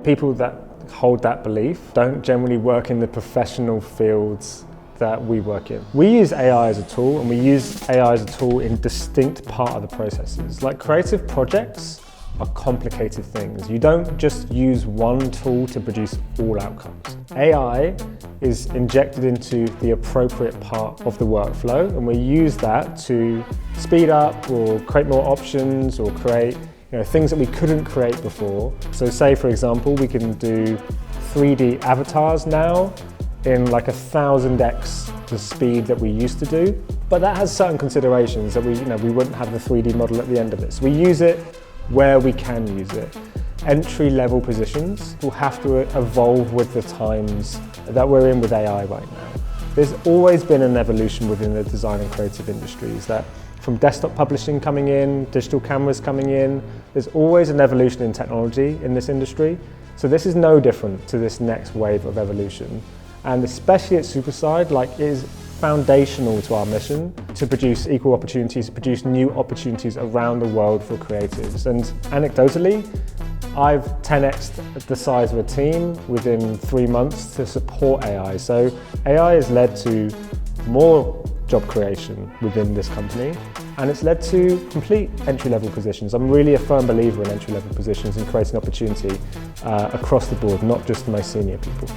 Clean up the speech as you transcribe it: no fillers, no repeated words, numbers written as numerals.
people that hold that belief don't generally work in the professional fields that we work in. We use AI as a tool, and we use AI as a tool in distinct part of the processes. Like creative projects are complicated things. You don't just use one tool to produce all outcomes. AI is injected into the appropriate part of the workflow, and we use that to speed up or create more options or create things that we couldn't create before. So say, for example, we can do 3D avatars now in like 1000x the speed that we used to do, but that has certain considerations that we wouldn't have the 3D model at the end of it. So we use it where we can use it. Entry-level positions will have to evolve with the times that we're in with AI right now. There's always been an evolution within the design and creative industries, that from desktop publishing coming in, digital cameras coming in, there's always an evolution in technology in this industry. So this is no different to this next wave of evolution. And especially at Superside, it is foundational to our mission to produce equal opportunities, to produce new opportunities around the world for creatives. And anecdotally, I've 10x'd the size of a team within 3 months to support AI. So AI has led to more job creation within this company, and it's led to complete entry-level positions. I'm really a firm believer in entry-level positions and creating opportunity across the board, not just the most senior people.